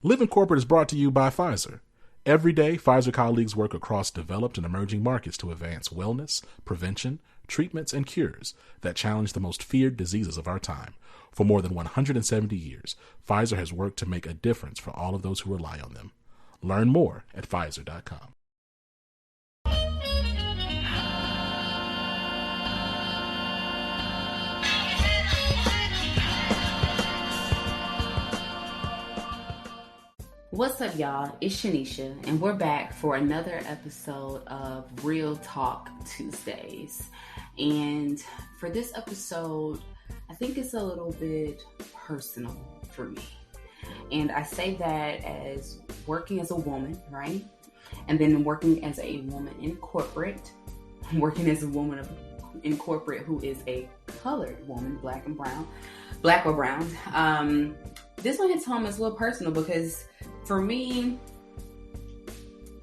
Live in Corporate is brought to you by Pfizer. Every day, Pfizer colleagues work across developed and emerging markets to advance wellness, prevention, treatments, and cures that challenge the most feared diseases of our time. For more than 170 years, Pfizer has worked to make a difference for all of those who rely on them. Learn more at Pfizer.com. What's up, y'all? It's Sheneisha, and we're back for another episode of Real Talk Tuesdays. And for this episode, I think it's a little bit personal for me. And I say that as working as a woman, right? And then working as a woman in corporate, working as a woman in corporate who is a colored woman, black or brown. This one hits home as a little personal because for me,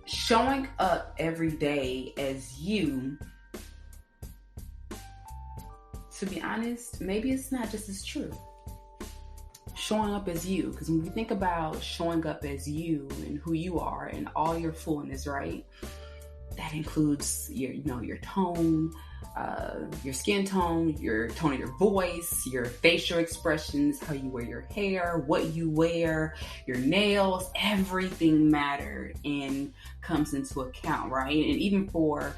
showing up every day as you, to be honest, maybe it's not just as true. Showing up as you, because when we think about showing up as you and who you are and all your fullness, right? That includes your tone, your skin tone, your tone of your voice, your facial expressions, how you wear your hair, what you wear, your nails, everything mattered and comes into account, right? And even for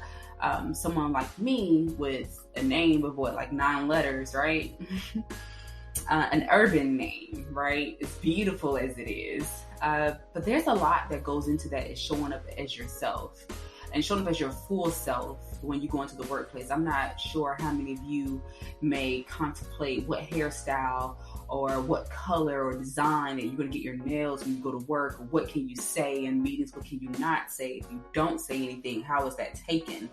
someone like me with a name of 9 letters, right? An urban name, right? As beautiful as it is. But there's a lot that goes into that, is showing up as yourself. And showing up as your full self when you go into the workplace. I'm not sure how many of you may contemplate what hairstyle or what color or design that you're going to get your nails when you go to work. What can you say in meetings? What can you not say? If you don't say anything, how is that taken?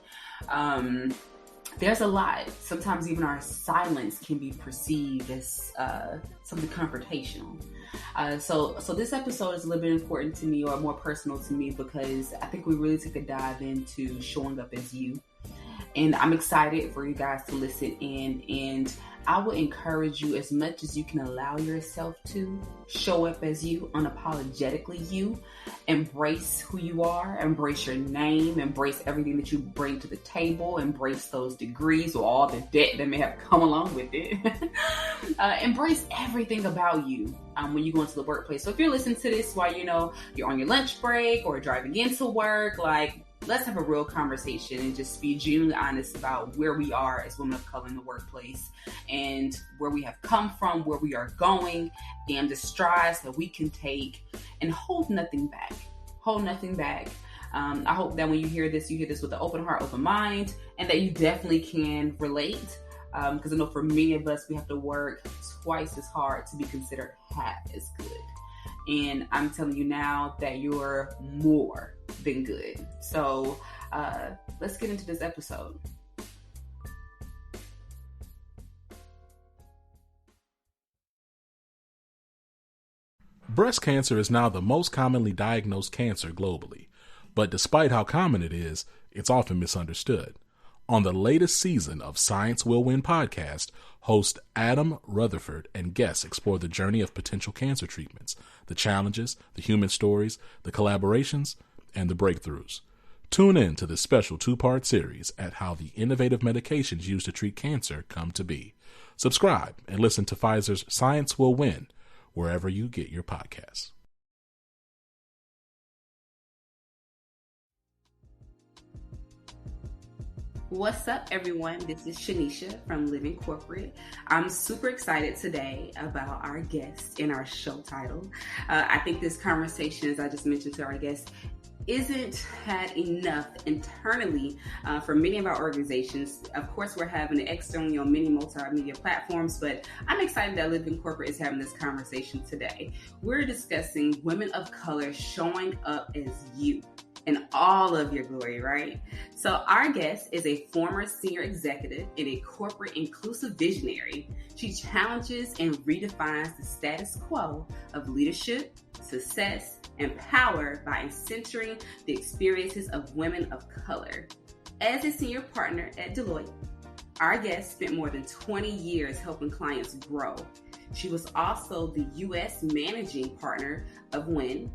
There's a lot. Sometimes even our silence can be perceived as something confrontational. So this episode is a little bit important to me, or more personal to me, because I think we really took a dive into showing up as you. And I'm excited for you guys to listen in, and I would encourage you, as much as you can allow yourself to show up as you, unapologetically you. Embrace who you are, embrace your name, embrace everything that you bring to the table, embrace those degrees or all the debt that may have come along with it. Embrace everything about you when you go into the workplace. So if you're listening to this while you're on your lunch break or driving into work, let's have a real conversation and just be genuinely honest about where we are as women of color in the workplace and where we have come from, where we are going, and the strides that we can take, and hold nothing back. Hold nothing back. I hope that when you hear this with an open heart, open mind, and that you definitely can relate. Because I know for many of us, we have to work twice as hard to be considered half as good. And I'm telling you now that you're more than good. So let's get into this episode. Breast cancer is now the most commonly diagnosed cancer globally. But despite how common it is, it's often misunderstood. On the latest season of Science Will Win podcast, host Adam Rutherford and guests explore the journey of potential cancer treatments, the challenges, the human stories, the collaborations, and the breakthroughs. Tune in to this special 2-part series at how the innovative medications used to treat cancer come to be. Subscribe and listen to Pfizer's Science Will Win wherever you get your podcasts. What's up, everyone? This is Sheneisha from Live in Corporate. I'm super excited today about our guest and our show title. I think this conversation, as I just mentioned to our guest, isn't had enough internally for many of our organizations. Of course, we're having it externally on many multimedia platforms, but I'm excited that Live in Corporate is having this conversation today. We're discussing women of color showing up as you in all of your glory, right? So our guest is a former senior executive and a corporate inclusive visionary. She challenges and redefines the status quo of leadership, success, and power by centering the experiences of women of color. As a senior partner at Deloitte, Our guest spent more than 20 years helping clients grow. She was also the U.S. managing partner of WIN,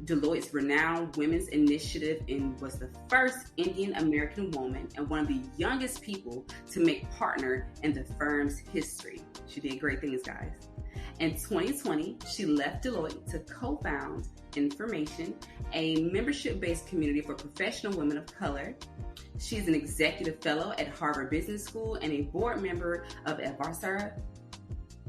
Deloitte's renowned women's initiative, and was the first Indian American woman and one of the youngest people to make partner in the firm's history. She did great things, guys. In 2020, she left Deloitte to co-found nFormation, a membership-based community for professional women of color. She's an executive fellow at Harvard Business School and a board member of Avarsara,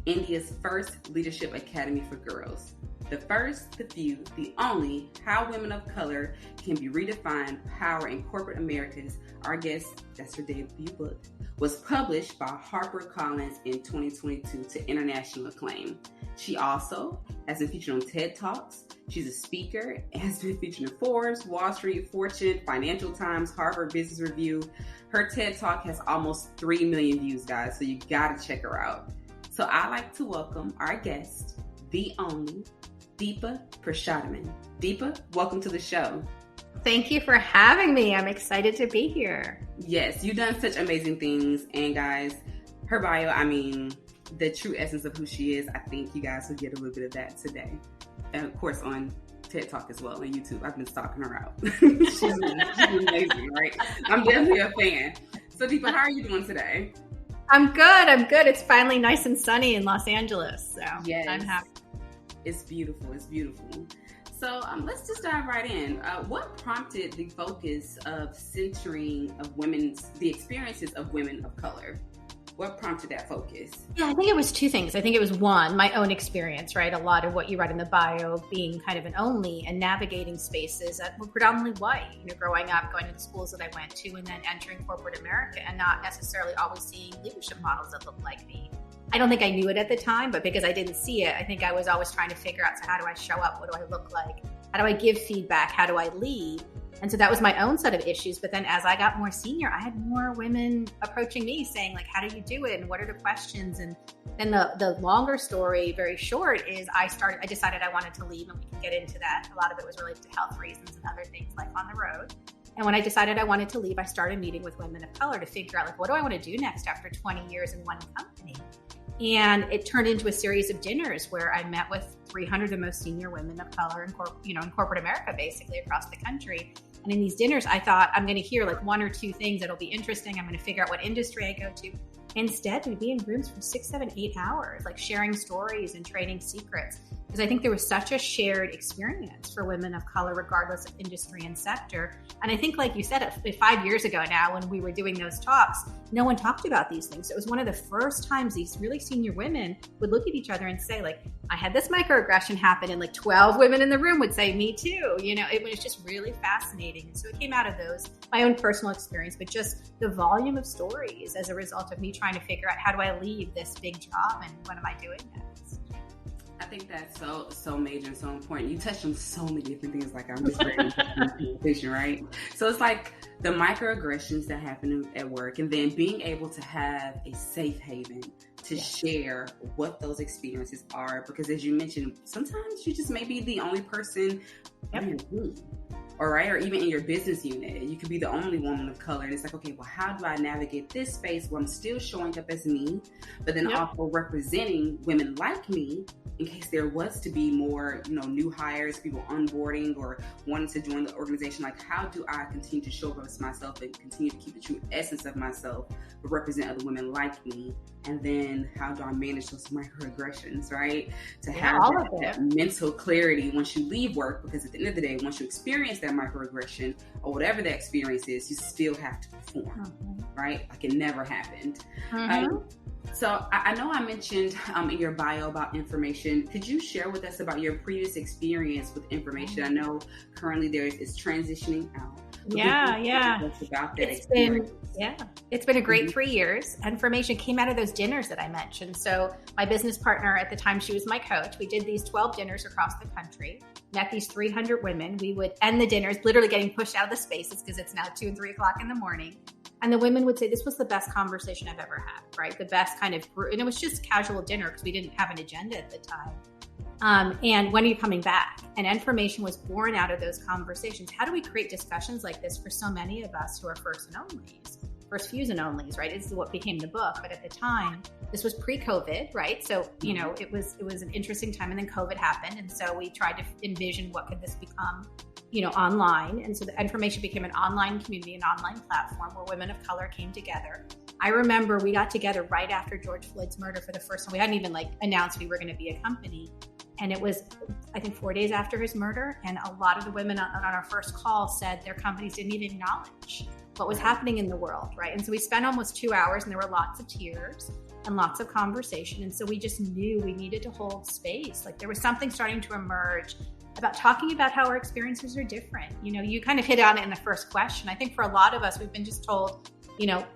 India's first leadership academy for girls. The first, the few, the only, How Women of Color Can Be Redefined Power in Corporate Americas, our guest, that's her debut book, was published by HarperCollins in 2022 to international acclaim. She also has been featured on TED Talks. She's a speaker, has been featured in Forbes, Wall Street, Fortune, Financial Times, Harvard Business Review. Her TED Talk has almost 3 million views, guys, so you gotta check her out. So I'd like to welcome our guest, the only, Deepa Purushothaman. Deepa, welcome to the show. Thank you for having me. I'm excited to be here. Yes, you've done such amazing things. And guys, her bio, I mean, the true essence of who she is, I think you guys will get a little bit of that today. And of course on TED Talk as well, on YouTube. I've been stalking her out. she's amazing, right? I'm definitely a fan. So Deepa, how are you doing today? I'm good. It's finally nice and sunny in Los Angeles. So yes. I'm happy. It's beautiful. So let's just dive right in. What prompted the focus of centering of the experiences of women of color? What prompted that focus? Yeah, I think it was two things. I think it was one, my own experience, right? A lot of what you read in the bio being kind of an only and navigating spaces that were predominantly white, growing up, going to the schools that I went to, and then entering corporate America and not necessarily always seeing leadership models that looked like me. I don't think I knew it at the time, but because I didn't see it, I think I was always trying to figure out, so how do I show up? What do I look like? How do I give feedback? How do I lead? And so that was my own set of issues. But then as I got more senior, I had more women approaching me saying, like, how do you do it? And what are the questions? And then the longer story, very short, is I decided I wanted to leave, and we can get into that. A lot of it was related to health reasons and other things, like on the road. And when I decided I wanted to leave, I started meeting with women of color to figure out, like, what do I want to do next after 20 years in one company? And it turned into a series of dinners where I met with 300 of the most senior women of color in corporate America, basically across the country. And in these dinners, I thought I'm going to hear like one or two things that'll be interesting. I'm going to figure out what industry I go to. Instead, we'd be in rooms for 6, 7, 8 hours, like sharing stories and trading secrets. Because I think there was such a shared experience for women of color, regardless of industry and sector. And I think, like you said, 5 years ago now, when we were doing those talks, no one talked about these things. So it was one of the first times these really senior women would look at each other and say, like, I had this microaggression happen, and like 12 women in the room would say, me too. It was just really fascinating. And so it came out of those, my own personal experience, but just the volume of stories as a result of me trying to figure out, how do I leave this big job and what am I doing next? I think that's so major and so important. You touched on so many different things, like I'm just very interested, right? So it's like the microaggressions that happen at work, and then being able to have a safe haven to share what those experiences are. Because as you mentioned, sometimes you just may be the only person in your team, or even in your business unit. You could be the only woman of color. And it's like, okay, well, how do I navigate this space where I'm still showing up as me, but then also representing women like me, in case there was to be more, new hires, people onboarding or wanting to join the organization. Like, how do I continue to show up as myself and continue to keep the true essence of myself, but represent other women like me? And then how do I manage those microaggressions, right? To have that mental clarity once you leave work, because at the end of the day, once you experience that microaggression or whatever that experience is, you still have to perform, right? Like it never happened. So I know I mentioned in your bio about nFormation. Could you share with us about your previous experience with nFormation? I know currently it's transitioning out. Yeah. About that it's been a great 3 years. nFormation came out of those dinners that I mentioned. So my business partner at the time, she was my coach. We did these 12 dinners across the country, met these 300 women. We would end the dinners literally getting pushed out of the spaces because it's now 2 and 3 o'clock in the morning. And the women would say, this was the best conversation I've ever had, right? The best kind of group. And it was just casual dinner because we didn't have an agenda at the time. And when are you coming back? And nFormation was born out of those conversations. How do we create discussions like this for so many of us who are first and onlys? first Fuse and Onlys, right? This is what became the book. But at the time, this was pre-COVID, right? So, it was an interesting time, and then COVID happened. And so we tried to envision what could this become, online. And so the nFormation became an online community, an online platform where women of color came together. I remember we got together right after George Floyd's murder for the first time. We hadn't even announced we were going to be a company. And it was, I think, 4 days after his murder. And a lot of the women on our first call said their companies didn't even acknowledge what was happening in the world, right? And so we spent almost 2 hours, and there were lots of tears and lots of conversation. And so we just knew we needed to hold space. There was something starting to emerge about talking about how our experiences are different. You kind of hit on it in the first question. I think for a lot of us, we've been just told,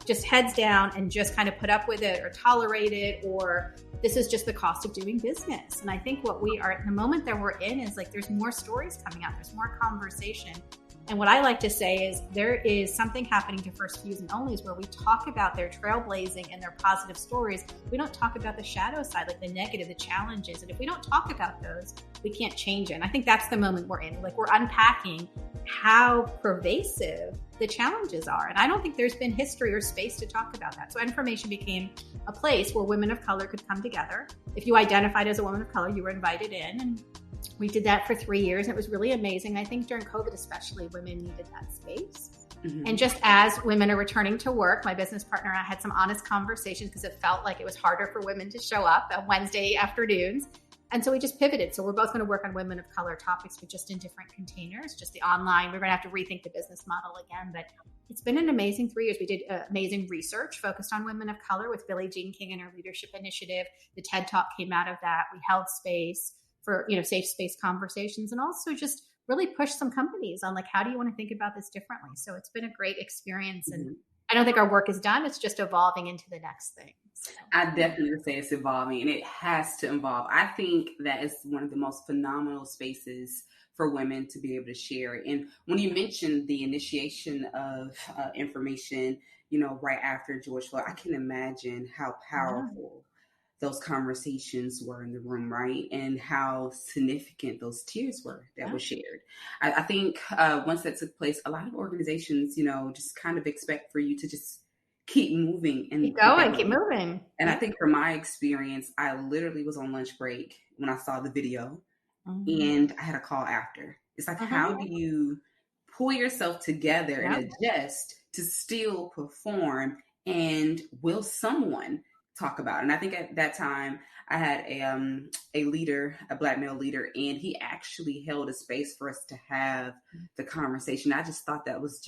just heads down and just kind of put up with it or tolerate it, or this is just the cost of doing business. And I think what we are, the moment that we're in is there's more stories coming out, there's more conversation. And what I like to say is there is something happening to First Fuse and Onlys where we talk about their trailblazing and their positive stories. We don't talk about the shadow side, the negative, the challenges. And if we don't talk about those, we can't change it. And I think that's the moment we're in. We're unpacking how pervasive the challenges are. And I don't think there's been history or space to talk about that. So nFormation became a place where women of color could come together. If you identified as a woman of color, you were invited in. And we did that for 3 years, and it was really amazing. I think during COVID especially, women needed that space. Mm-hmm. And just as women are returning to work, my business partner and I had some honest conversations because it felt like it was harder for women to show up on Wednesday afternoons. And so we just pivoted. So we're both going to work on women of color topics, but just in different containers, just the online. We're going to have to rethink the business model again. But it's been an amazing 3 years. We did amazing research focused on women of color with Billie Jean King and her leadership initiative. The TED Talk came out of that. We held space for, safe space conversations, and also just really push some companies on how do you want to think about this differently? So it's been a great experience. And I don't think our work is done. It's just evolving into the next thing. So. I definitely would say it's evolving, and it has to evolve. I think that is one of the most phenomenal spaces for women to be able to share. And when you mentioned the initiation of nFormation, right after George Floyd, I can imagine how powerful those conversations were in the room, right? And how significant those tears were that were shared. I think once that took place, a lot of organizations, just kind of expect for you to just keep moving and keep going, keep moving. And I think from my experience, I literally was on lunch break when I saw the video, and I had a call after. It's how do you pull yourself together and adjust to still perform, and will someone talk about it? And I think at that time I had a leader, a Black male leader, and he actually held a space for us to have the conversation. I just thought that was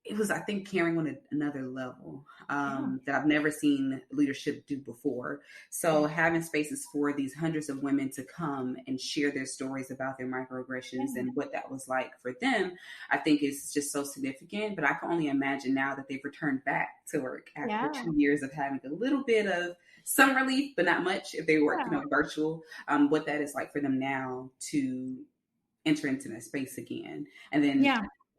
it was, I think, carrying on another level that I've never seen leadership do before. So having spaces for these hundreds of women to come and share their stories about their microaggressions and what that was like for them, I think is just so significant. But I can only imagine now that they've returned back to work after 2 years of having a little bit of some relief, but not much if they work virtual, what that is like for them now to enter into that space again. And then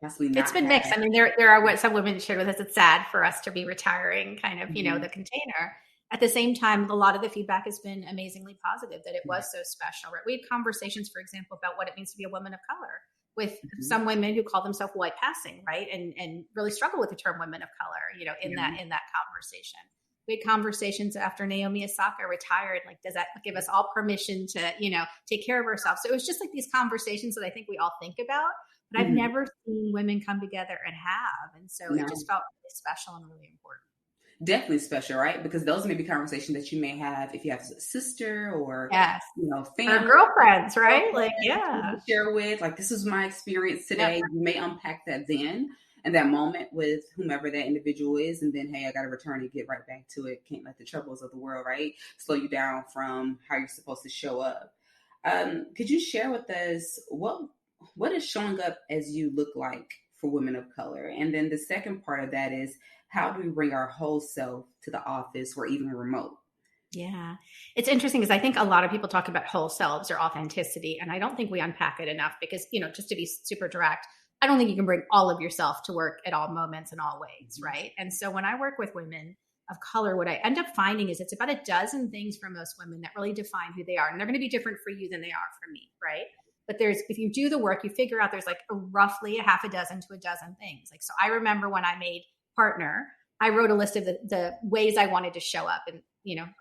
it's been mixed. I mean, there are what some women shared with us. It's sad for us to be retiring kind of, the container. At the same time, a lot of the feedback has been amazingly positive, that it was so special. Right? We had conversations, for example, about what it means to be a woman of color with some women who call themselves white passing, right? And really struggle with the term women of color, in that conversation. We had conversations after Naomi Osaka retired, does that give us all permission to, take care of ourselves? So it was just these conversations that I think we all think about, but I've never seen women come together and have. And so it just felt really special and really important. Definitely special, right? Because those may be conversations that you may have if you have a sister or, family. Or girlfriends, right? Share with, this is my experience today. Yep. You may unpack that then in that moment with whomever that individual is. And then, hey, I got to return and get right back to it. Can't let the troubles of the world, right, slow you down from how you're supposed to show up. Could you share with us what is showing up as you look like for women of color? And then the second part of that is, how do we bring our whole self to the office or even remote? Yeah, it's interesting because I think a lot of people talk about whole selves or authenticity, and I don't think we unpack it enough because, just to be super direct, I don't think you can bring all of yourself to work at all moments and all ways, right? And so when I work with women of color, what I end up finding is it's about a dozen things for most women that really define who they are. And they're going to be different for you than they are for me, right? But if you do the work, you figure out there's roughly a half a dozen to a dozen things. So I remember when I made partner, I wrote a list of the ways I wanted to show up. And,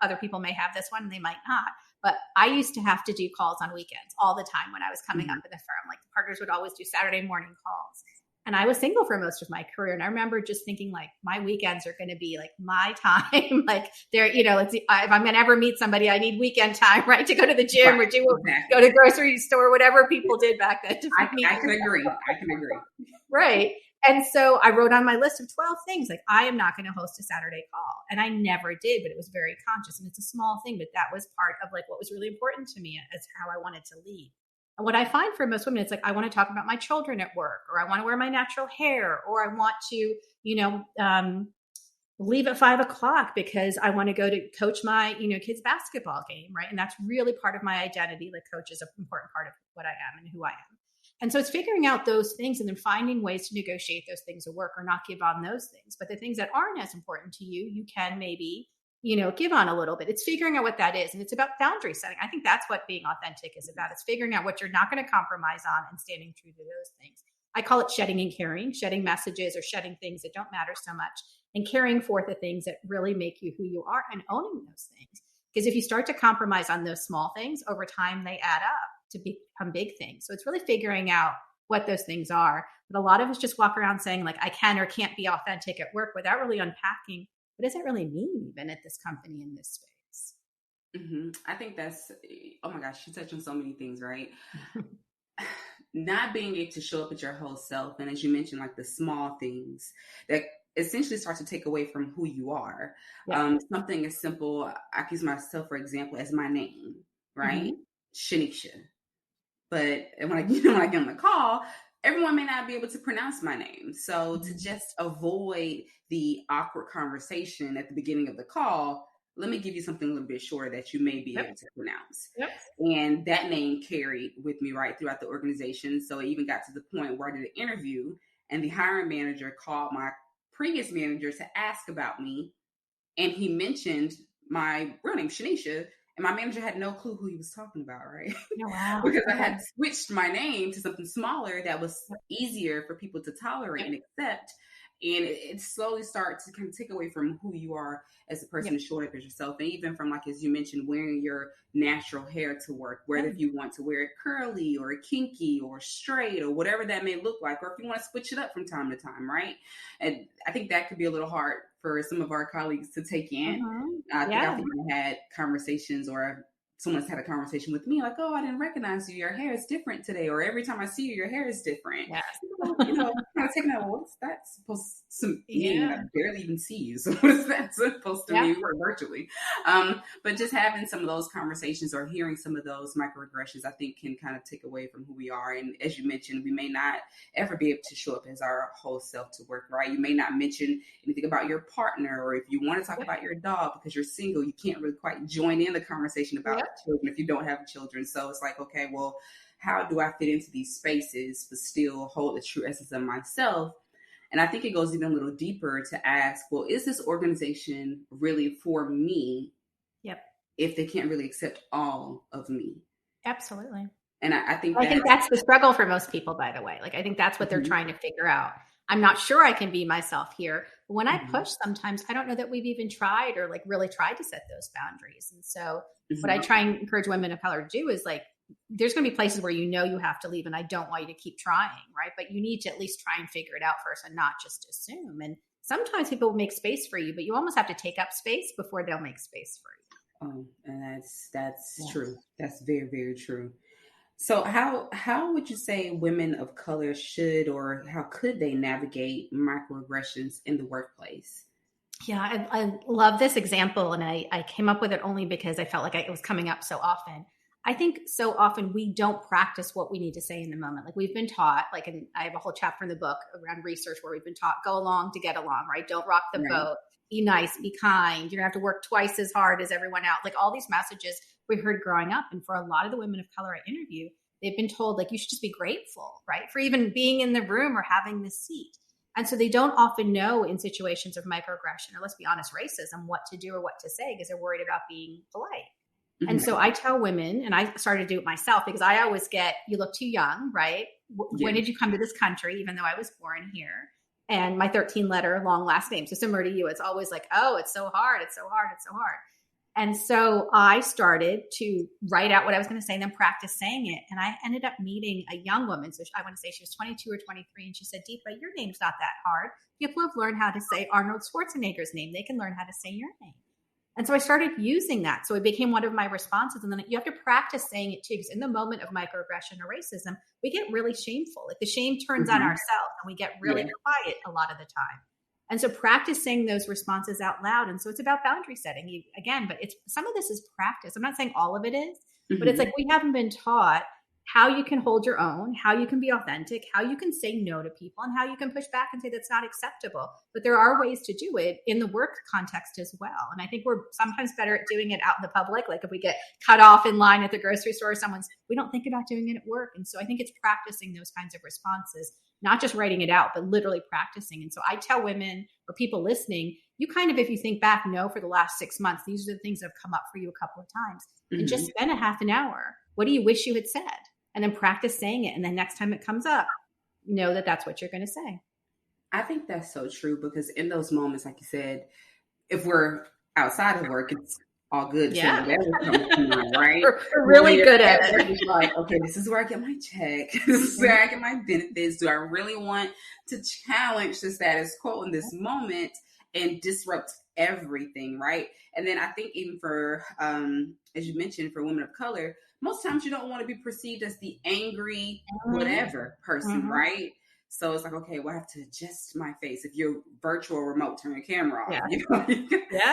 other people may have this one and they might not. But I used to have to do calls on weekends all the time when I was coming up in the firm. Like the partners would always do Saturday morning calls. And I was single for most of my career. And I remember just thinking like, my weekends are going to be like my time. Like they're, if I'm going to ever meet somebody, I need weekend time, right? To go to the gym or go to the grocery store, whatever people did back then. I can agree. Right. And so I wrote on my list of 12 things, like I am not going to host a Saturday call. And I never did, but it was very conscious. And it's a small thing, but that was part of like what was really important to me as how I wanted to lead. And what I find for most women, it's like, I want to talk about my children at work, or I want to wear my natural hair, or I want to, leave at 5:00 because I want to go to coach my, kids' basketball game. Right. And that's really part of my identity. Like coach is an important part of what I am and who I am. And so it's figuring out those things and then finding ways to negotiate those things at work or not give on those things. But the things that aren't as important to you, you can maybe, give on a little bit. It's figuring out what that is. And it's about boundary setting. I think that's what being authentic is about. It's figuring out what you're not going to compromise on and standing true to those things. I call it shedding and carrying, shedding messages or shedding things that don't matter so much and carrying forth the things that really make you who you are and owning those things. Because if you start to compromise on those small things, over time, they add up to become big things. So it's really figuring out what those things are. But a lot of us just walk around saying like, I can or can't be authentic at work without really unpacking what does it really mean even at this company in this space. I think that's, oh my gosh, you touched on so many things, right? Not being able to show up as your whole self. And as you mentioned, like the small things that essentially start to take away from who you are. Yeah. Something as simple, I use myself, for example, as my name, right? Sheneisha. But when I get on the call, everyone may not be able to pronounce my name. So to just avoid the awkward conversation at the beginning of the call, let me give you something a little bit shorter that you may be able to pronounce. And that name carried with me right throughout the organization. So it even got to the point where I did an interview and the hiring manager called my previous manager to ask about me. And he mentioned my real name, Sheneisha. And my manager had no clue who he was talking about, right? Oh, wow. Because I had switched my name to something smaller that was easier for people to tolerate and accept. And it slowly starts to kind of take away from who you are as a person to show up as yourself. And even from, like, as you mentioned, wearing your natural hair to work, whether if you want to wear it curly or kinky or straight or whatever that may look like, or if you want to switch it up from time to time, right? And I think that could be a little hard for some of our colleagues to take in. I think I had conversations or someone's had a conversation with me like, oh, I didn't recognize you. Your hair is different today. Or every time I see you, your hair is different. Yes. Kind of taking that, well, what's that supposed to mean? I barely even see you. So what is that supposed to mean virtually? But just having some of those conversations or hearing some of those microaggressions, I think can kind of take away from who we are. And as you mentioned, we may not ever be able to show up as our whole self to work, right? You may not mention anything about your partner, or if you want to talk about your dog because you're single, you can't really quite join in the conversation about children if you don't have children. So it's like, okay, well, how do I fit into these spaces but still hold the true essence of myself? And I think it goes even a little deeper to ask, well, is this organization really for me? If they can't really accept all of me? Absolutely. And I think that's the struggle for most people, by the way. Like, I think that's what they're trying to figure out. I'm not sure I can be myself here. But when I push, sometimes I don't know that we've even tried or like really tried to set those boundaries. And so what I try and encourage women of color to do is like, there's going to be places where you have to leave and I don't want you to keep trying, right? But you need to at least try and figure it out first and not just assume. And sometimes people will make space for you, but you almost have to take up space before they'll make space for you. Oh, and that's true. That's very, very true. So how would you say women of color should, or how could they navigate microaggressions in the workplace? Yeah, I love this example. And I came up with it only because I felt like it was coming up so often. I think so often we don't practice what we need to say in the moment. Like we've been taught, like, and I have a whole chapter in the book around research where we've been taught, go along to get along, right? Don't rock the boat, be nice, be kind. You don't have to work twice as hard as everyone else. Like all these messages we heard growing up. And for a lot of the women of color I interview, they've been told like, you should just be grateful, right? For even being in the room or having this seat. And so they don't often know in situations of microaggression, or let's be honest, racism, what to do or what to say because they're worried about being polite. And so I tell women, and I started to do it myself because I always get, you look too young, right? When did you come to this country, even though I was born here? and my 13 letter long last name. So similar to you, it's always like, oh, it's so hard. It's so hard. It's so hard. And so I started to write out what I was going to say and then practice saying it. And I ended up meeting a young woman. So I want to say she was 22 or 23. And she said, Deepa, your name's not that hard. People have learned how to say Arnold Schwarzenegger's name. They can learn how to say your name. And so I started using that. So it became one of my responses. And then you have to practice saying it too, because in the moment of microaggression or racism, we get really shameful. Like the shame turns on ourselves and we get really quiet a lot of the time. And so practice saying those responses out loud. And so it's about boundary setting again, but it's some of this is practice. I'm not saying all of it is, but it's like we haven't been taught how you can hold your own, how you can be authentic, how you can say no to people, and how you can push back and say that's not acceptable. But there are ways to do it in the work context as well. And I think we're sometimes better at doing it out in the public. Like if we get cut off in line at the grocery store, we don't think about doing it at work. And so I think it's practicing those kinds of responses, not just writing it out, but literally practicing. And so I tell women or people listening, you kind of, if you think back, know for the last 6 months, these are the things that have come up for you a couple of times. And just spend a half an hour. What do you wish you had said? And then practice saying it. And then next time it comes up, know that that's what you're going to say. I think that's so true, because in those moments, like you said, if we're outside of work, it's all good. Yeah. So whatever comes to mind, right? We're really good at it. It's like, okay, this is where I get my check. This is where I get my benefits. Do I really want to challenge the status quo in this moment and disrupt everything, right? And then I think even for, as you mentioned, for women of color, most times you don't want to be perceived as the angry whatever person, right? So it's like, okay, well, I have to adjust my face. If you're virtual remote, turn your camera off. You know?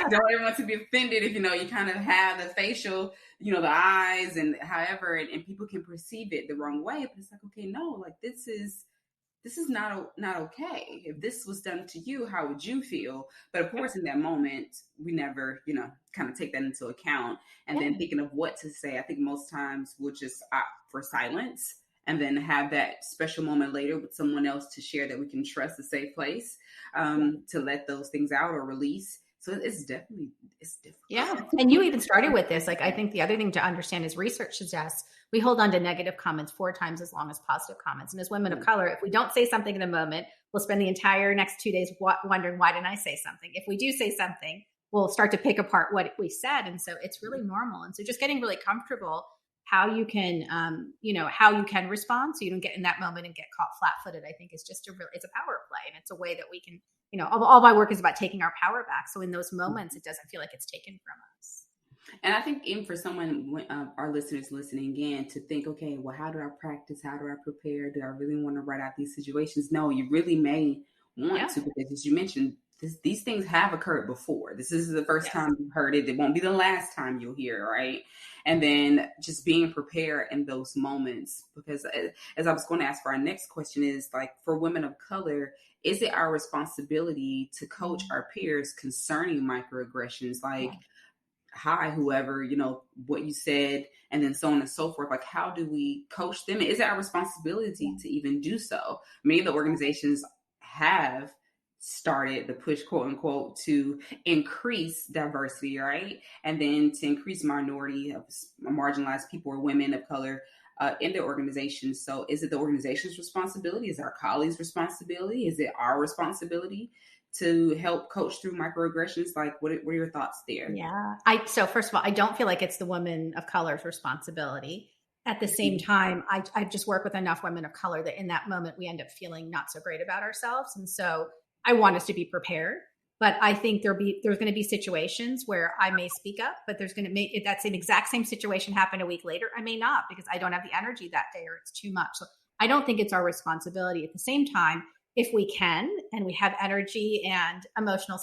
Don't ever want to be offended if, you kind of have the facial, the eyes and however, and people can perceive it the wrong way. But it's like, okay, no, like this is not okay. If this was done to you, how would you feel? But of course, in that moment, we never, kind of take that into account. And then thinking of what to say, I think most times we'll just opt for silence and then have that special moment later with someone else to share that we can trust, a safe place to let those things out or release. So it's difficult. Yeah. And you even started with this. Like, I think the other thing to understand is research suggests we hold on to negative comments 4 times as long as positive comments. And as women of color, if we don't say something in a moment, we'll spend the entire next 2 days wondering, why didn't I say something? If we do say something, we'll start to pick apart what we said. And so it's really normal. And so just getting really comfortable how you can, how you can respond so you don't get in that moment and get caught flat-footed, I think is just it's a power play. And it's a way that we can, all my work is about taking our power back. So in those moments, it doesn't feel like it's taken from us. And I think even for someone, our listeners listening again, to think, okay, well, how do I practice? How do I prepare? Do I really want to write out these situations? No, you really may want to, because as you mentioned, these things have occurred before. This is the first time you've heard it. It won't be the last time you'll hear it, right? And then just being prepared in those moments, because as I was going to ask for our next question is, like, for women of color, is it our responsibility to coach our peers concerning microaggressions? Like, hi, whoever, what you said, and then so on and so forth. Like, how do we coach them? Is it our responsibility to even do so? Many of the organizations have started the push, quote unquote, to increase diversity, right? And then to increase minority of marginalized people or women of color in their organizations. So is it the organization's responsibility? Is it our colleagues' responsibility? Is it our responsibility to help coach through microaggressions? Like, what are your thoughts there? Yeah. So first of all, I don't feel like it's the woman of color's responsibility. At the same time, I just work with enough women of color that in that moment, we end up feeling not so great about ourselves. And so I want us to be prepared, but I think there's going to be situations where I may speak up, but there's going to make that exact same situation happen a week later. I may not, because I don't have the energy that day or it's too much. So I don't think it's our responsibility. At the same time, if we can, and we have energy and emotional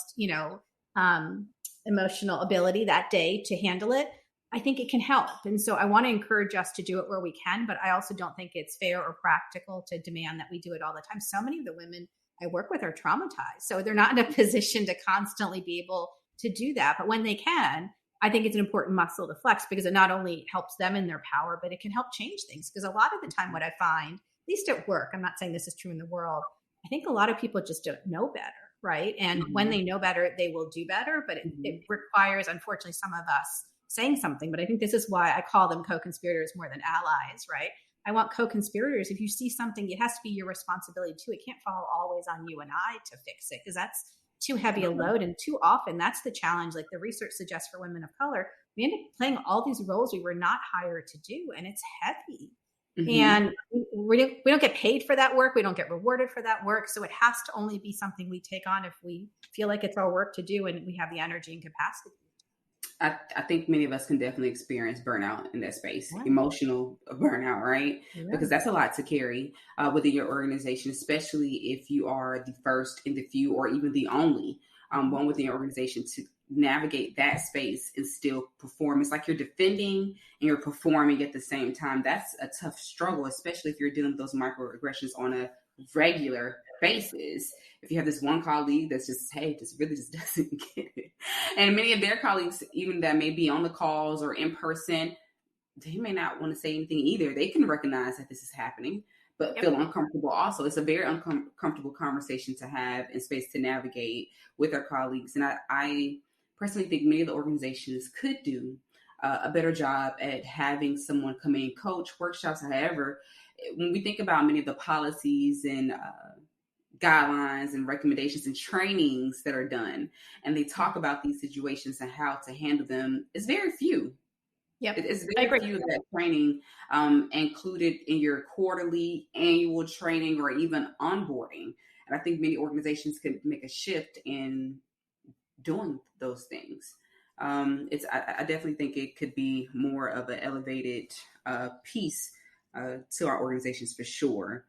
ability that day to handle it, I think it can help. And so I want to encourage us to do it where we can, but I also don't think it's fair or practical to demand that we do it all the time. So many of the women I work with are traumatized. So they're not in a position to constantly be able to do that. But when they can, I think it's an important muscle to flex, because it not only helps them in their power, but it can help change things. Because a lot of the time what I find, at least at work, I'm not saying this is true in the world, I think a lot of people just don't know better, right? And when they know better, they will do better. But it requires, unfortunately, some of us saying something. But I think this is why I call them co-conspirators more than allies, right? I want co-conspirators. If you see something, it has to be your responsibility too. It can't fall always on you and I to fix it, because that's too heavy a load. And too often that's the challenge. Like the research suggests for women of color, we end up playing all these roles we were not hired to do. And it's heavy. And we don't get paid for that work. We don't get rewarded for that work. So it has to only be something we take on if we feel like it's our work to do and we have the energy and capacity. I think many of us can definitely experience burnout in that space, emotional burnout, right? Yeah. Because that's a lot to carry within your organization, especially if you are the first and the few or even the only one within your organization to navigate that space and still perform. It's like you're defending and you're performing at the same time. That's a tough struggle, especially if you're dealing with those microaggressions on a regular basis. If you have this one colleague that's just, hey, just really just doesn't get it. And many of their colleagues, even that may be on the calls or in person, they may not want to say anything either. They can recognize that this is happening, but feel uncomfortable also. It's a very uncomfortable conversation to have and space to navigate with our colleagues. And I personally think many of the organizations could do a better job at having someone come in, coach, workshops, however. When we think about many of the policies and guidelines and recommendations and trainings that are done, and they talk about these situations and how to handle them, it's very few. Yep. It's very few that training included in your quarterly, annual training, or even onboarding. And I think many organizations could make a shift in doing those things. I definitely think it could be more of an elevated piece to our organizations for sure.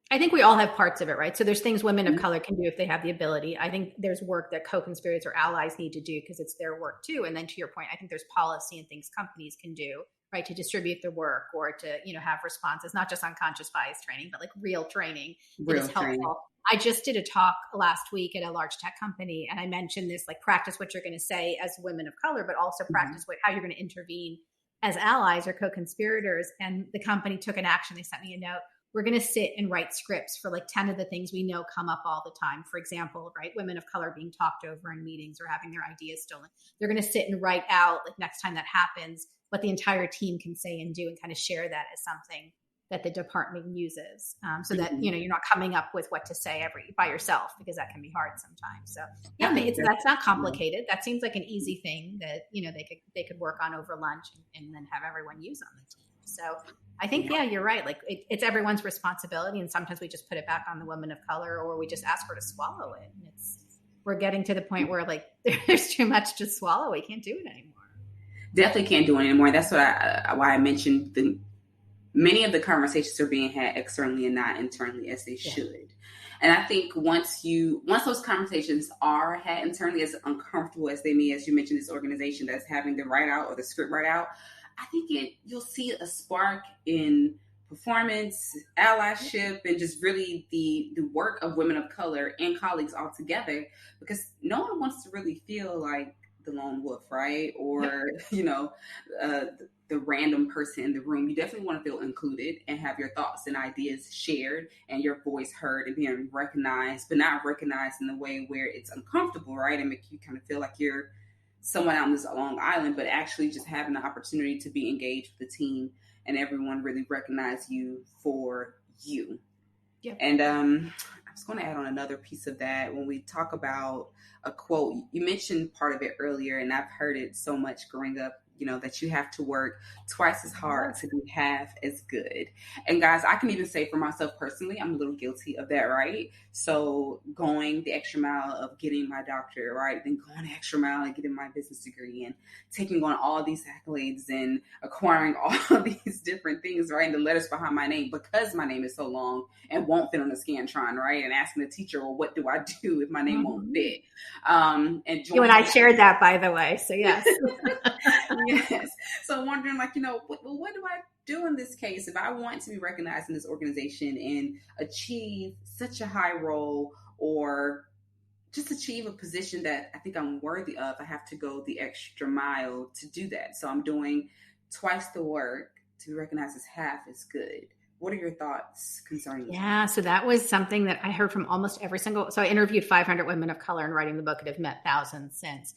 I think we all have parts of it, right? So there's things women of color can do if they have the ability. I think there's work that co-conspirators or allies need to do because it's their work too. And then to your point, I think there's policy and things companies can do, right, to distribute the work or to, have responses, not just unconscious bias training, but like real training that is helpful. I just did a talk last week at a large tech company, and I mentioned this, like practice what you're going to say as women of color, but also practice how you're going to intervene as allies or co-conspirators. And the company took an action. They sent me a note. We're going to sit and write scripts for like 10 of the things we know come up all the time. For example, right, women of color being talked over in meetings or having their ideas stolen. They're going to sit and write out, like next time that happens, what the entire team can say and do, and kind of share that as something that the department uses, so that, you're not coming up with what to say by yourself, because that can be hard sometimes. So that's not complicated. That seems like an easy thing that, they could work on over lunch and then have everyone use on the team. So I think, you're right. Like it's everyone's responsibility. And sometimes we just put it back on the woman of color, or we just ask her to swallow it. And we're getting to the point where like there's too much to swallow. We can't do it anymore. Definitely can't do it anymore. That's why I mentioned many of the conversations are being had externally and not internally as they should. And I think once those conversations are had internally, as uncomfortable as they may, as you mentioned, this organization that's having the write out or the script write out, I think you'll see a spark in performance, allyship, and just really the work of women of color and colleagues all together, because no one wants to really feel like the lone wolf, right? Or, the random person in the room. You definitely want to feel included and have your thoughts and ideas shared and your voice heard and being recognized, but not recognized in a way where it's uncomfortable, right? And make you kind of feel like you're someone on this long island, but actually just having the opportunity to be engaged with the team and everyone really recognize you for you. Yep. And I was going to add on another piece of that. When we talk about a quote, you mentioned part of it earlier, and I've heard it so much growing up, that you have to work twice as hard to be half as good. And guys, I can even say for myself personally, I'm a little guilty of that, right? So going the extra mile of getting my doctorate, right? Then going the extra mile and getting my business degree and taking on all these accolades and acquiring all these different things, right? And the letters behind my name, because my name is so long and won't fit on the Scantron, right? And asking the teacher, well, what do I do if my name won't fit? And you and I shared that, by the way. So yes. Yes. So I'm wondering, like, what do I do in this case if I want to be recognized in this organization and achieve such a high role, or just achieve a position that I think I'm worthy of? I have to go the extra mile to do that. So I'm doing twice the work to be recognized as half as good. What are your thoughts concerning that? Yeah, so that was something that I heard from almost every single. So I interviewed 500 women of color in writing the book, and have met thousands since.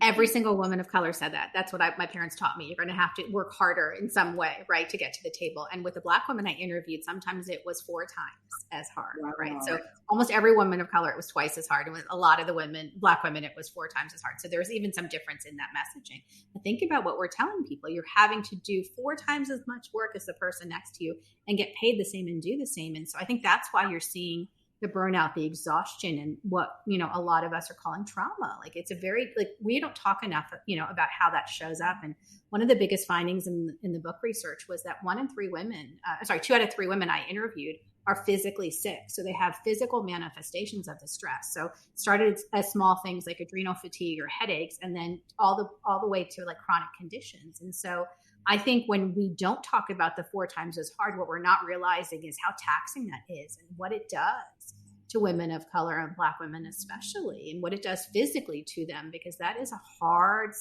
Every single woman of color said that. That's what my parents taught me. You're going to have to work harder in some way, right, to get to the table. And with the Black women I interviewed, sometimes it was 4 times as hard, right? So almost every woman of color, it was twice as hard. And with a lot of the women, Black women, it was 4 times as hard. So there's even some difference in that messaging. But think about what we're telling people. You're having to do 4 times as much work as the person next to you and get paid the same and do the same. And so I think that's why you're seeing the burnout, the exhaustion, and what, a lot of us are calling trauma. Like, it's a very, we don't talk enough, about how that shows up. And one of the biggest findings in the book research was that 2 out of 3 women I interviewed are physically sick. So they have physical manifestations of the stress. So it started as small things like adrenal fatigue or headaches, and then all the way to like chronic conditions. And so I think when we don't talk about the 4 times as hard, what we're not realizing is how taxing that is and what it does to women of color and Black women especially, and what it does physically to them, because that is a hard,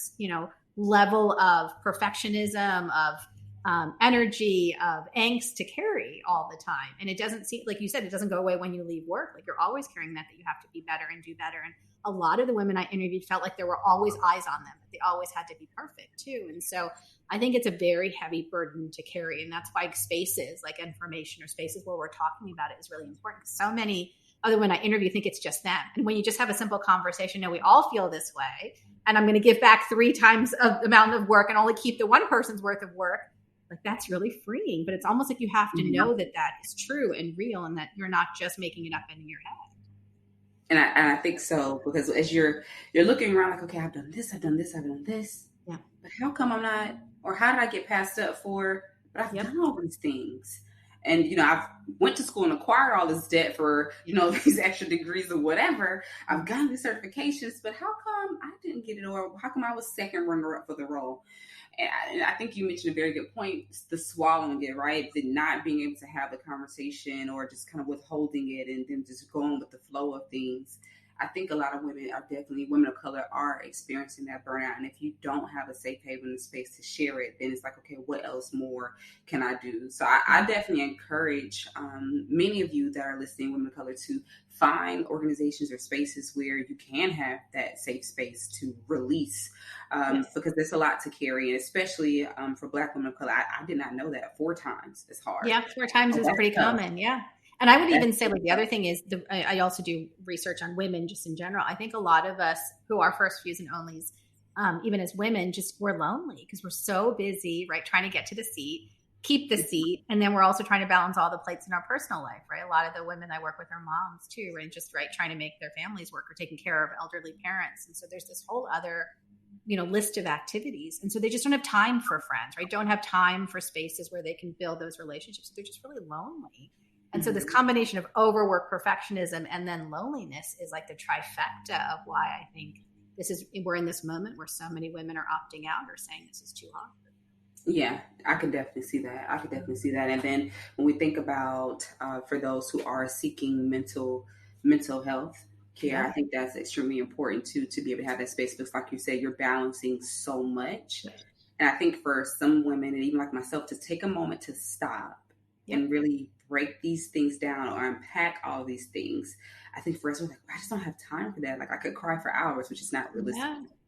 level of perfectionism, of energy, of angst to carry all the time. And it doesn't seem, like you said, it doesn't go away when you leave work. Like, you're always carrying that you have to be better and do better. And a lot of the women I interviewed felt like there were always eyes on them. They always had to be perfect too. And so I think it's a very heavy burden to carry. And that's why spaces like nFormation or spaces where we're talking about it is really important. So many other women I interview think it's just them. And when you just have a simple conversation, no, we all feel this way, and I'm going to give back 3 times the amount of work and only keep the one person's worth of work. Like, that's really freeing. But it's almost like you have to know that that is true and real, and that you're not just making it up in your head. And I think so, because as you're looking around like, okay, I've done this. Yeah. But how come I'm not, or how did I get passed up for, but I've done all these things. And, I've went to school and acquired all this debt for, these extra degrees or whatever. I've gotten these certifications, but how come I didn't get it? Or how come I was second runner up for the role? And I think you mentioned a very good point, the swallowing it, right? The not being able to have the conversation, or just kind of withholding it and then just going with the flow of things. I think a lot of women of color are experiencing that burnout. And if you don't have a safe haven and space to share it, then it's like, okay, what else more can I do? So I definitely encourage many of you that are listening, women of color, to find organizations or spaces where you can have that safe space to release, because there's a lot to carry. And especially for Black women of color, I did not know that 4 times is hard. Yeah, 4 times is pretty common. Yeah. And I would even say, like, the other thing is, I also do research on women just in general. I think a lot of us who are first fews and onlys, even as women, we're lonely because we're so busy, right, trying to get to the seat, keep the seat. And then we're also trying to balance all the plates in our personal life, right? A lot of the women I work with are moms too, right? Trying to make their families work or taking care of elderly parents. And so there's this whole other, list of activities. And so they just don't have time for friends, right? Don't have time for spaces where they can build those relationships. They're just really lonely. And so this combination of overwork, perfectionism, and then loneliness is like the trifecta of why I think we're in this moment where so many women are opting out or saying this is too hard. Yeah, I can definitely see that. And then when we think about for those who are seeking mental health care, I think that's extremely important too, to be able to have that space, because like you said, you're balancing so much. And I think for some women, and even like myself, to take a moment to stop and really break these things down or unpack all these things. I think for us, we're like, I just don't have time for that. Like, I could cry for hours, which is not realistic.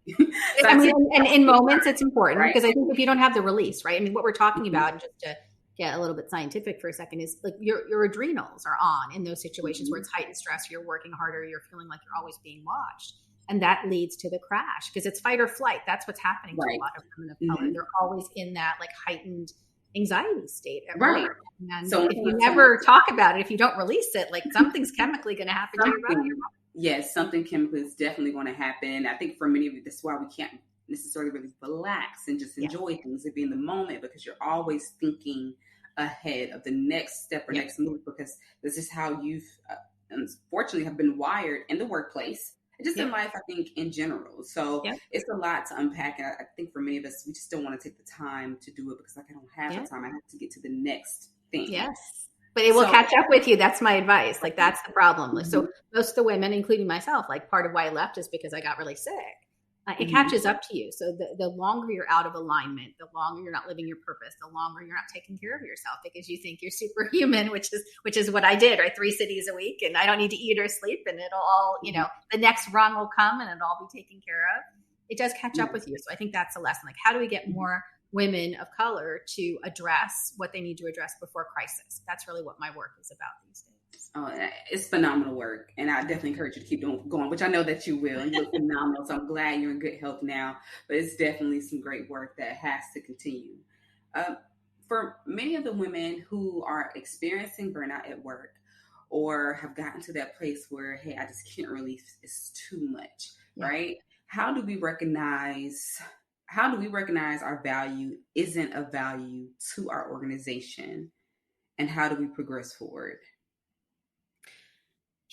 Yeah. So and in moments it's important, because I think if you don't have the release, right? I mean, what we're talking about, just to get a little bit scientific for a second, is like your adrenals are on in those situations where it's heightened stress, you're working harder, you're feeling like you're always being watched. And that leads to the crash, because it's fight or flight. That's what's happening to a lot of women of color. They're always in that like heightened anxiety state at work. And so if you never talk about it, if you don't release it, like something's chemically going to happen to your body. Yes, something chemically is definitely going to happen. I think for many of you, that's why we can't necessarily really relax and just enjoy things and be in the moment, because you're always thinking ahead of the next step or next move, because this is how you've unfortunately have been wired in the workplace. Just in life, I think, in general. So it's a lot to unpack. And I think for many of us, we just don't want to take the time to do it, because like, I don't have the time. I have to get to the next thing. Yes. But it will catch up with you. That's my advice. Like, that's the problem. Like, so most of the women, including myself, like, part of why I left is because I got really sick. It catches up to you. So the longer you're out of alignment, the longer you're not living your purpose, the longer you're not taking care of yourself, because you think you're superhuman, which is what I did, right? 3 cities a week, and I don't need to eat or sleep, and it'll all, the next run will come and it'll all be taken care of. it does catch up with you. So I think that's a lesson. Like, how do we get more women of color to address what they need to address before crisis? That's really what my work is about these days. Oh, it's phenomenal work. And I definitely encourage you to keep going, which I know that you will. You look phenomenal. So I'm glad you're in good health now. But it's definitely some great work that has to continue. For many of the women who are experiencing burnout at work or have gotten to that place where, hey, I just can't release, it's too much, right? How do we recognize our value isn't a value to our organization? And how do we progress forward?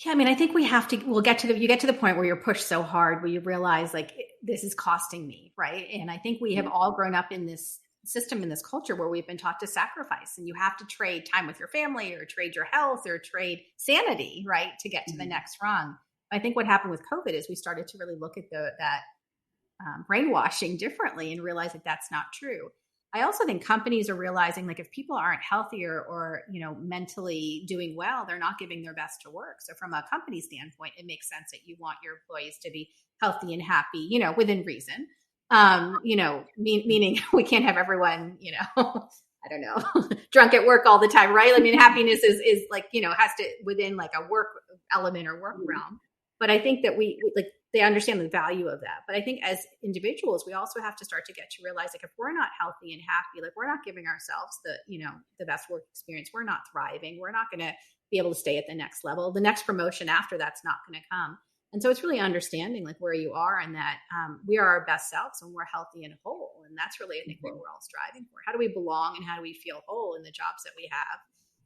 Yeah, I mean, I think you get to the point where you're pushed so hard where you realize like this is costing me, right? And I think we have all grown up in this system, in this culture where we've been taught to sacrifice, and you have to trade time with your family or trade your health or trade sanity, right, to get to the next rung. I think what happened with COVID is we started to really look at that brainwashing differently and realize that that's not true. I also think companies are realizing like if people aren't healthier or, mentally doing well, they're not giving their best to work. So from a company standpoint, it makes sense that you want your employees to be healthy and happy, within reason. Meaning we can't have everyone, I don't know, drunk at work all the time, right? I mean, happiness is like, has to within like a work element or work realm. But I think that they understand the value of that. But I think as individuals, we also have to start to get to realize like if we're not healthy and happy, like we're not giving ourselves the best work experience, we're not thriving, we're not going to be able to stay at the next level. The next promotion after that's not going to come. And so it's really understanding like where you are and that we are our best selves when we're healthy and whole. And that's really, I think, what we're all striving for. How do we belong and how do we feel whole in the jobs that we have?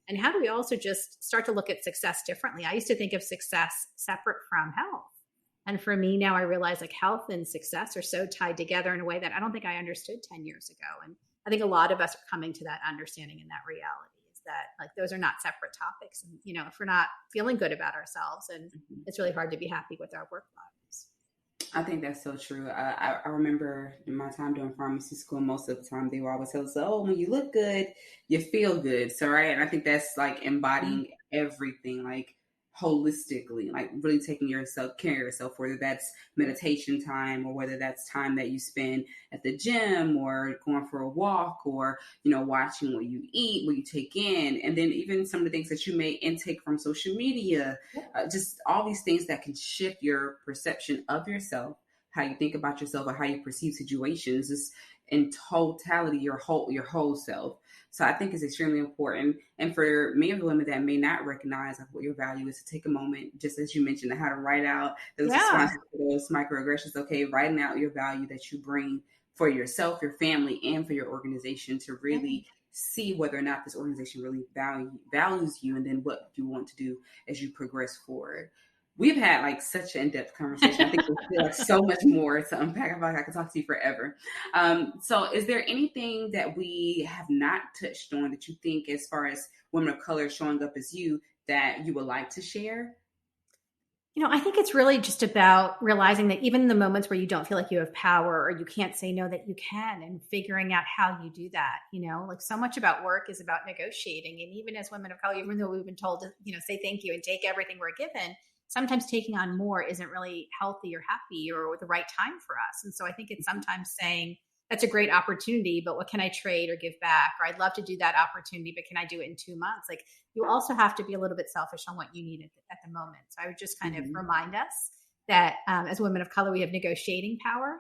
And how do we also just start to look at success differently? I used to think of success separate from health. And for me now, I realize like health and success are so tied together in a way that I don't think I understood 10 years ago. And I think a lot of us are coming to that understanding and that reality is that like those are not separate topics. And, if we're not feeling good about ourselves, and it's really hard to be happy with our work lives. I think that's so true. I remember in my time doing pharmacy school, most of the time they were always tell us, oh, when you look good, you feel good. So, right. And I think that's like embodying everything, like holistically, like really taking care of yourself, whether that's meditation time or whether that's time that you spend at the gym or going for a walk or, watching what you eat, what you take in, and then even some of the things that you may intake from social media, just all these things that can shift your perception of yourself, how you think about yourself or how you perceive situations, just in totality, your whole self. So I think it's extremely important. And for many of the women that may not recognize like what your value is, to take a moment, just as you mentioned, how to write out those responses to those microaggressions. Okay, writing out your value that you bring for yourself, your family, and for your organization to really see whether or not this organization really values you, and then what you want to do as you progress forward. We've had like such an in-depth conversation. I think there's still like so much more to unpack. I feel like I could talk to you forever. So is there anything that we have not touched on that you think, as far as women of color showing up as you, that you would like to share? I think it's really just about realizing that even in the moments where you don't feel like you have power or you can't say no, that you can, and figuring out how you do that. Like so much about work is about negotiating. And even as women of color, even though we've been told to, say thank you and take everything we're given, sometimes taking on more isn't really healthy or happy or the right time for us. And so I think it's sometimes saying, that's a great opportunity, but what can I trade or give back? Or I'd love to do that opportunity, but can I do it in 2 months? Like you also have to be a little bit selfish on what you need at the moment. So I would just kind of remind us that as women of color, we have negotiating power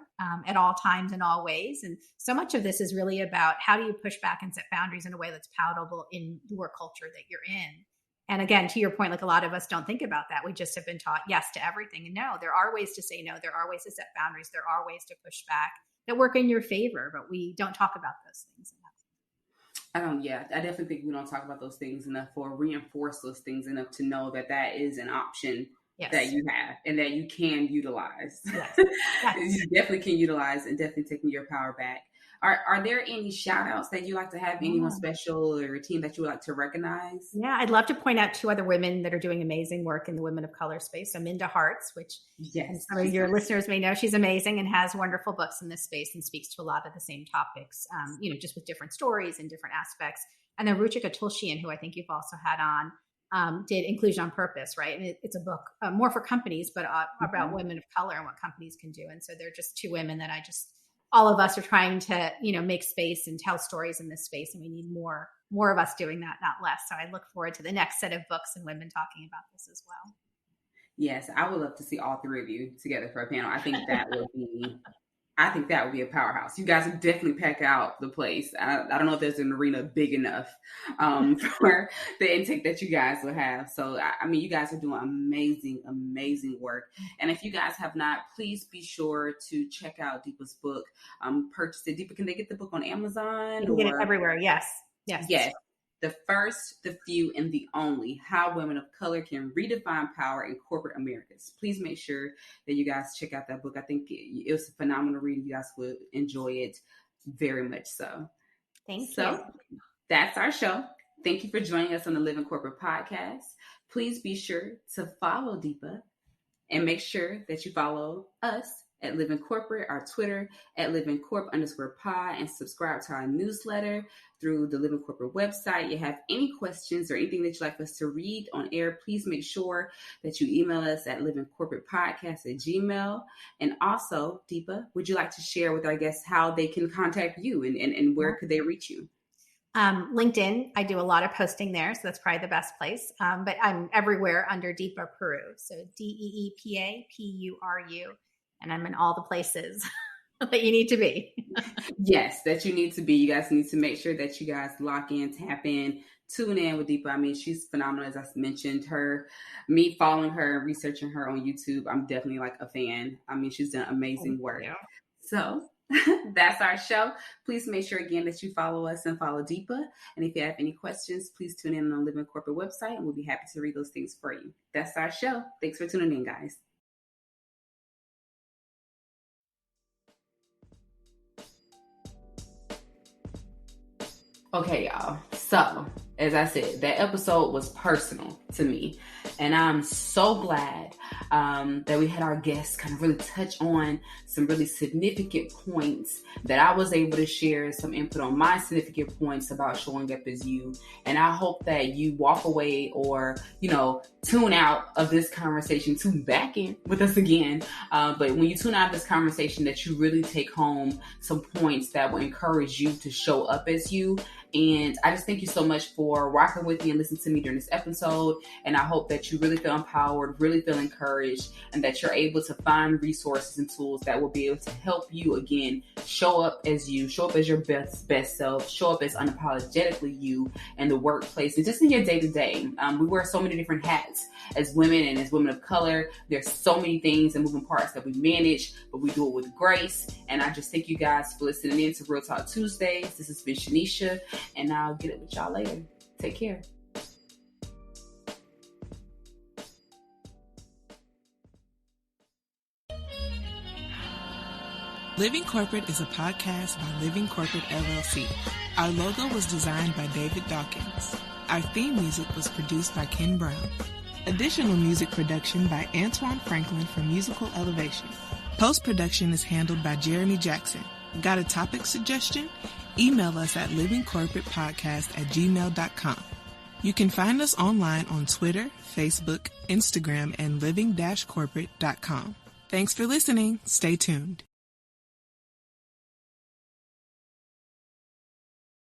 at all times in all ways. And so much of this is really about how do you push back and set boundaries in a way that's palatable in the work culture that you're in. And again, to your point, like a lot of us don't think about that. We just have been taught yes to everything. And no, there are ways to say no. There are ways to set boundaries. There are ways to push back that work in your favor, but we don't talk about those things enough. I definitely think we don't talk about those things enough or reinforce those things enough to know that that is an option that you have and that you can utilize. Yes. You definitely can utilize and definitely taking your power back. Are there any shout outs that you like to have? Anyone special or a team that you would like to recognize? Yeah, I'd love to point out 2 other women that are doing amazing work in the women of color space. So Minda Harts, which some of your listeners may know, she's amazing and has wonderful books in this space and speaks to a lot of the same topics, just with different stories and different aspects. And then Ruchika Tulshian, who I think you've also had on. did Inclusion on Purpose, right? And it's a book more for companies, but about women of color and what companies can do. And so they're just two women that all of us are trying to, make space and tell stories in this space. And we need more of us doing that, not less. So I look forward to the next set of books and women talking about this as well. Yes, I would love to see all three of you together for a panel. I think that would be a powerhouse. You guys would definitely pack out the place. I don't know if there's an arena big enough for the intake that you guys will have. So, I mean, you guys are doing amazing, amazing work. And if you guys have not, please be sure to check out Deepa's book. Purchase it. Deepa, can they get the book on Amazon? You can get it everywhere. Yes. The First, the Few, and the Only: How Women of Color Can Redefine Power in Corporate Americas. Please make sure that you guys check out that book. I think it was a phenomenal read. You guys would enjoy it very much so. Thank you. That's our show. Thank you for joining us on the Living Corporate podcast. Please be sure to follow Deepa and make sure that you follow us at Living Corporate, our Twitter at livingcorp_pod, and subscribe to our newsletter through the Living Corporate website. You have any questions or anything that you'd like us to read on air, please make sure that you email us at livingcorporatepodcast@gmail.com. And also, Deepa, would you like to share with our guests how they can contact you and where could they reach you? LinkedIn, I do a lot of posting there, so that's probably the best place. But I'm everywhere under Deepa Puru, so DeepaPuru. And I'm in all the places that you need to be. Yes, that you need to be. You guys need to make sure that you guys lock in, tap in, tune in with Deepa. I mean, she's phenomenal. As I mentioned, me following her and researching her on YouTube, I'm definitely like a fan. I mean, she's done amazing work. Yeah. So that's our show. Please make sure again that you follow us and follow Deepa. And if you have any questions, please tune in on the Living Corporate website and we'll be happy to read those things for you. That's our show. Thanks for tuning in, guys. Okay, y'all. So, as I said, that episode was personal to me. And I'm so glad that we had our guests kind of really touch on some really significant points, that I was able to share some input on my significant points about showing up as you. And I hope that you walk away or, tune out of this conversation, tune back in with us again. But when you tune out of this conversation, that you really take home some points that will encourage you to show up as you. And I just thank you so much for rocking with me and listening to me during this episode. And I hope that you really feel empowered, really feel encouraged, and that you're able to find resources and tools that will be able to help you, again, show up as you, show up as your best self, show up as unapologetically you in the workplace and just in your day-to-day. We wear so many different hats as women and as women of color. There's so many things and moving parts that we manage, but we do it with grace. And I just thank you guys for listening in to Real Talk Tuesdays. This has been Sheneisha, and I'll get it with y'all later. Take care. Living Corporate is a podcast by Living Corporate LLC. Our logo was designed by David Dawkins. Our theme music was produced by Ken Brown. Additional music production by Antoine Franklin for Musical Elevation. Post-production is handled by Jeremy Jackson. Got a topic suggestion? Email us at livingcorporatepodcast@gmail.com. You can find us online on Twitter, Facebook, Instagram, and living-corporate.com. Thanks for listening. Stay tuned.